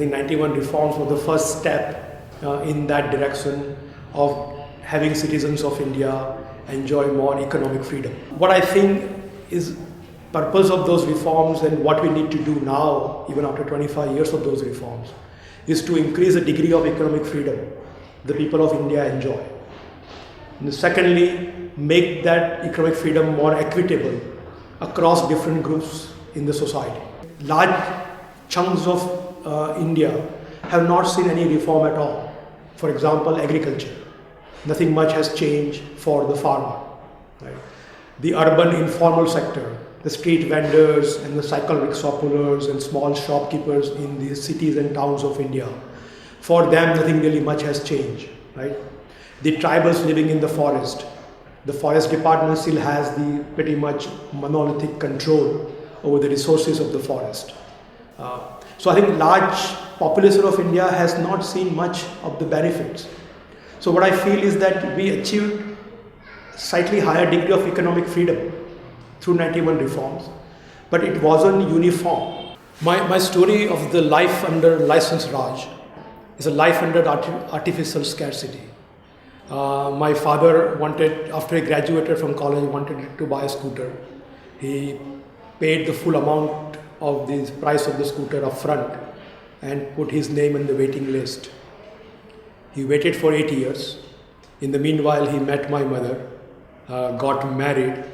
think 91 reforms were the first step in that direction of having citizens of India enjoy more economic freedom. What I think is purpose of those reforms and what we need to do now, even after 25 years of those reforms, is to increase the degree of economic freedom the people of India enjoy. And secondly, make that economic freedom more equitable across different groups in the society. Large chunks of India have not seen any reform at all. For example, agriculture. Nothing much has changed for the farmer. Right? The urban informal sector, the street vendors and the cycle rickshaw pullers and small shopkeepers in the cities and towns of India, for them nothing really much has changed. Right? The tribals living in the forest department still has the pretty much monolithic control over the resources of the forest. So I think large population of India has not seen much of the benefits. So what I feel is that we achieved slightly higher degree of economic freedom through 91 reforms, but it wasn't uniform. My story of the life under License Raj is a life under artificial scarcity. My father wanted, after he graduated from college, wanted to buy a scooter. He paid the full amount of the price of the scooter up front and put his name on the waiting list. He waited for 8 years. In the meanwhile, he met my mother, got married.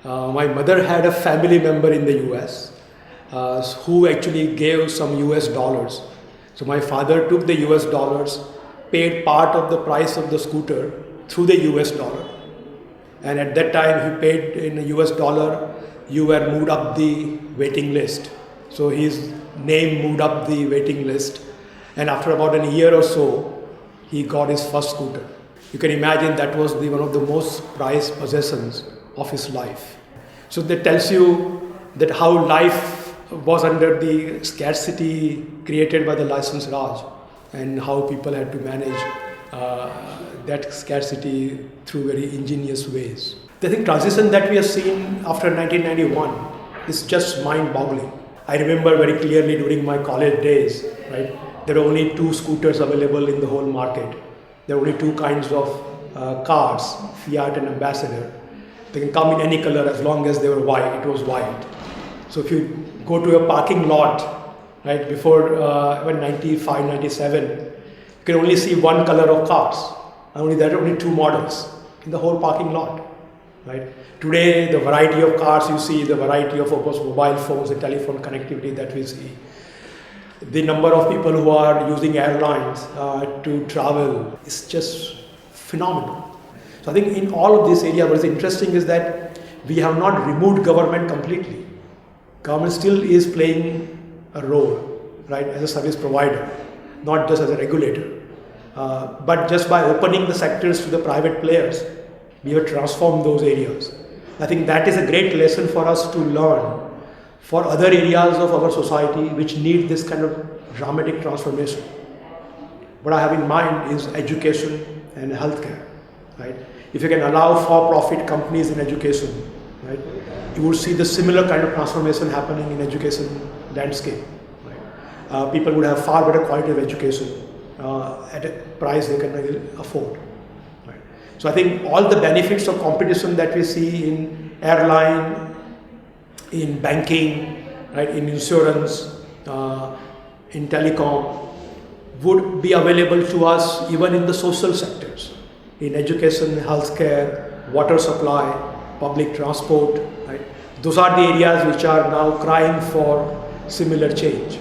My mother had a family member in the US who actually gave some US dollars. So my father took the US dollars, paid part of the price of the scooter through the US dollar. And at that time, he paid in a US dollar, you were moved up the waiting list. So his name moved up the waiting list. And after about a year or so, he got his first scooter. You can imagine that was one of the most prized possessions of his life. So that tells you that how life was under the scarcity created by the License Raj and how people had to manage that scarcity through very ingenious ways. I think transition that we have seen after 1991 is just mind-boggling. I remember very clearly during my college days, right? There were only 2 scooters available in the whole market. There were only 2 kinds of cars, Fiat and Ambassador. They can come in any color as long as they were white. It was white. So if you go to a parking lot, right, before 95, 97, you can only see 1 color of cars. And there are only 2 models in the whole parking lot. Right? Today, the variety of cars you see, the variety of course, mobile phones, the telephone connectivity that we see, the number of people who are using airlines to travel is just phenomenal. So I think in all of this area, what is interesting is that we have not removed government completely. Government still is playing a role, right, as a service provider, not just as a regulator. But just by opening the sectors to the private players, we have transformed those areas. I think that is a great lesson for us to learn for other areas of our society which need this kind of dramatic transformation. What I have in mind is education and healthcare. Right? If you can allow for-profit companies in education, right, you will see the similar kind of transformation happening in education landscape. Right? People would have far better quality of education at a price they can really afford. So I think all the benefits of competition that we see in airline, in banking, right, in insurance, in telecom, would be available to us even in the social sectors, in education, healthcare, water supply, public transport. Right? Those are the areas which are now crying for similar change.